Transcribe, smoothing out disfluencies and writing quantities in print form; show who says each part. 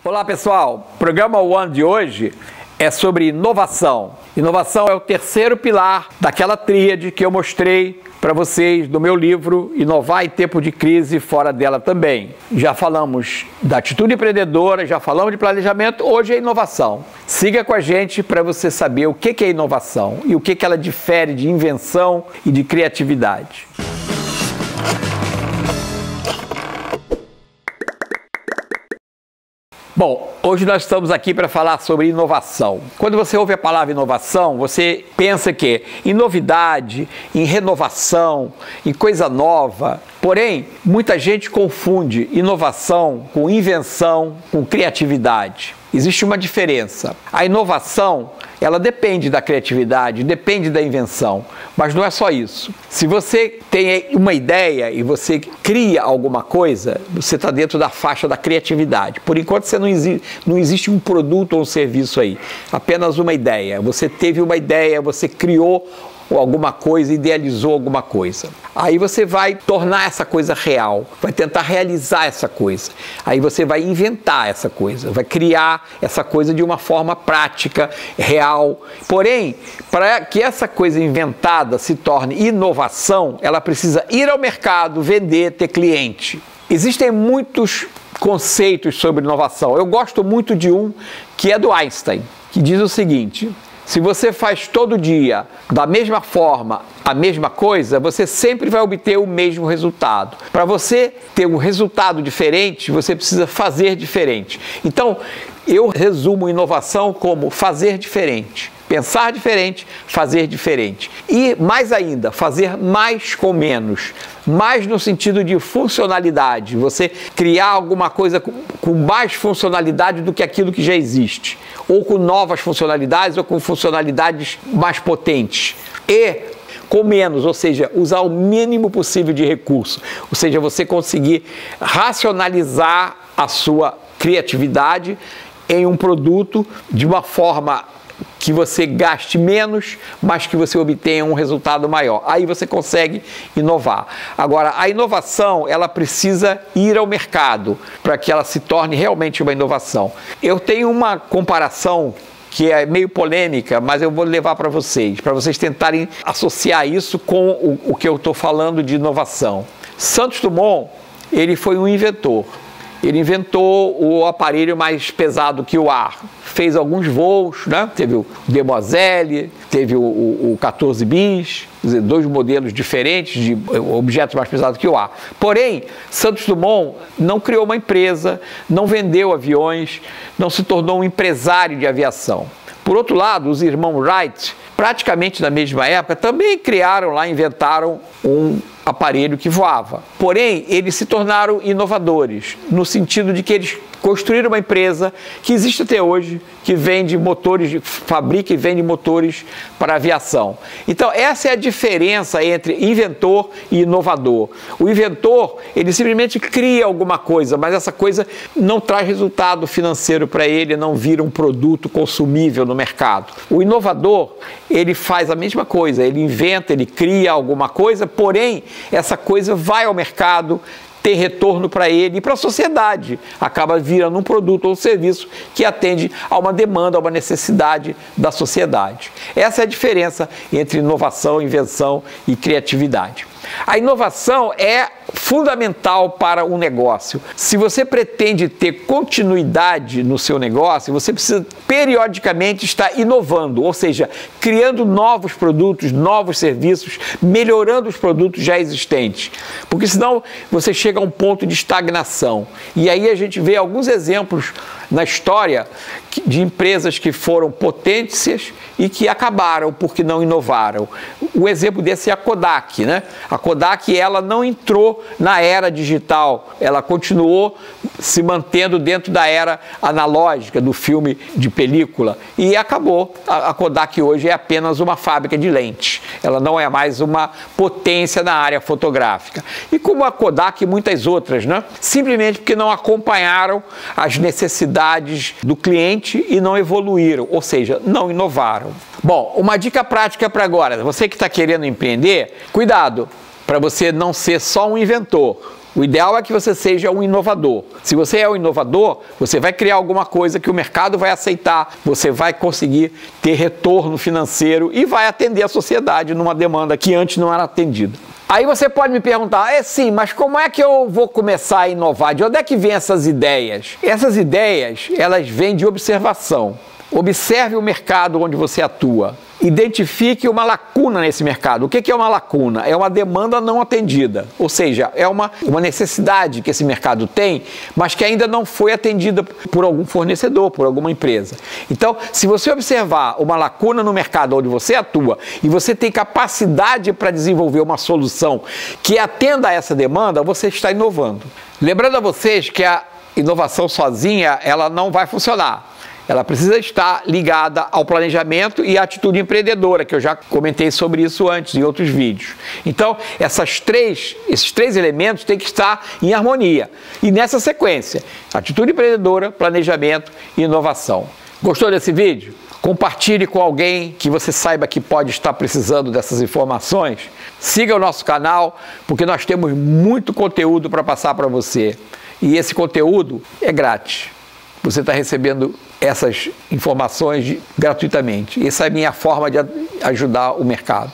Speaker 1: Olá pessoal, o programa One de hoje é sobre inovação. Inovação é o terceiro pilar daquela tríade que eu mostrei para vocês do meu livro Inovar em Tempo de Crise, Fora Dela Também. Já falamos da atitude empreendedora, já falamos de planejamento, hoje é inovação. Siga com a gente para você saber o que é inovação e o que ela difere de invenção e de criatividade. Bom, hoje nós estamos aqui para falar sobre inovação. Quando você ouve a palavra inovação, você pensa que em novidade, em renovação, em coisa nova. Porém, muita gente confunde inovação com invenção, com criatividade. Existe uma diferença. A inovação, ela depende da criatividade, depende da invenção, mas não é só isso. Se você tem uma ideia e você cria alguma coisa, você está dentro da faixa da criatividade. Por enquanto, não existe um produto ou um serviço aí, apenas uma ideia. Você teve uma ideia, você criou alguma coisa, idealizou alguma coisa. Aí você vai tornar essa coisa real, vai tentar realizar essa coisa. Aí você vai inventar essa coisa, vai criar essa coisa de uma forma prática, real. Porém, para que essa coisa inventada se torne inovação, ela precisa ir ao mercado, vender, ter cliente. Existem muitos conceitos sobre inovação. Eu gosto muito de um que é do Einstein, que diz o seguinte: se você faz todo dia da mesma forma a mesma coisa, você sempre vai obter o mesmo resultado. Para você ter um resultado diferente, você precisa fazer diferente. Então, eu resumo inovação como fazer diferente. Pensar diferente, fazer diferente. E mais ainda, fazer mais com menos. Mais no sentido de funcionalidade. Você criar alguma coisa com mais funcionalidade do que aquilo que já existe. Ou com novas funcionalidades, ou com funcionalidades mais potentes. E com menos, ou seja, usar o mínimo possível de recurso. Ou seja, você conseguir racionalizar a sua criatividade em um produto de uma forma que você gaste menos, mas que você obtenha um resultado maior. Aí você consegue inovar. Agora, a inovação, ela precisa ir ao mercado para que ela se torne realmente uma inovação. Eu tenho uma comparação que é meio polêmica, mas eu vou levar para vocês tentarem associar isso com o que eu estou falando de inovação. Santos Dumont, ele foi um inventor. Ele inventou o aparelho mais pesado que o ar. Fez alguns voos, né? Teve o Demoiselle, teve o 14 bis, quer dizer, dois modelos diferentes de objetos mais pesados que o ar. Porém, Santos Dumont não criou uma empresa, não vendeu aviões, não se tornou um empresário de aviação. Por outro lado, os irmãos Wright, praticamente na mesma época, também criaram lá, inventaram um aparelho que voava. Porém, eles se tornaram inovadores, no sentido de que eles construíram uma empresa que existe até hoje, que vende motores, fabrica e vende motores para aviação. Então, essa é a diferença entre inventor e inovador. O inventor, ele simplesmente cria alguma coisa, mas essa coisa não traz resultado financeiro para ele, não vira um produto consumível no mercado. O inovador, ele faz a mesma coisa, ele inventa, ele cria alguma coisa, porém, essa coisa vai ao mercado, tem retorno para ele e para a sociedade. Acaba virando um produto ou um serviço que atende a uma demanda, a uma necessidade da sociedade. Essa é a diferença entre inovação, invenção e criatividade. A inovação é fundamental para um negócio. Se você pretende ter continuidade no seu negócio, você precisa periodicamente estar inovando, ou seja, criando novos produtos, novos serviços, melhorando os produtos já existentes. Porque senão você chega a um ponto de estagnação. E aí a gente vê alguns exemplos na história de empresas que foram potências e que acabaram porque não inovaram. O exemplo desse é a Kodak, né? A Kodak, ela não entrou na era digital, ela continuou se mantendo dentro da era analógica do filme de película e acabou. A Kodak hoje é apenas uma fábrica de lentes, ela não é mais uma potência na área fotográfica. E como a Kodak e muitas outras, né? Simplesmente porque não acompanharam as necessidades do cliente e não evoluíram, ou seja, não inovaram. Bom, uma dica prática para agora, você que está querendo empreender, cuidado para você não ser só um inventor, O ideal é que você seja um inovador. Se você é um inovador, você vai criar alguma coisa que o mercado vai aceitar, você vai conseguir ter retorno financeiro e vai atender a sociedade numa demanda que antes não era atendida. Aí você pode me perguntar, sim, mas como é que eu vou começar a inovar? De onde é que vêm essas ideias? Essas ideias, elas vêm de observação. Observe o mercado onde você atua. Identifique uma lacuna nesse mercado. O que é uma lacuna? É uma demanda não atendida, ou seja, é uma necessidade que esse mercado tem, mas que ainda não foi atendida por algum fornecedor, por alguma empresa. Então, se você observar uma lacuna no mercado onde você atua e você tem capacidade para desenvolver uma solução que atenda a essa demanda, você está inovando. Lembrando a vocês que a inovação sozinha, ela não vai funcionar. Ela precisa estar ligada ao planejamento e à atitude empreendedora, que eu já comentei sobre isso antes em outros vídeos. Então, esses três elementos têm que estar em harmonia. E nessa sequência, atitude empreendedora, planejamento e inovação. Gostou desse vídeo? Compartilhe com alguém que você saiba que pode estar precisando dessas informações. Siga o nosso canal, porque nós temos muito conteúdo para passar para você. E esse conteúdo é grátis. Você está recebendo essas informações gratuitamente. Essa é a minha forma de ajudar o mercado.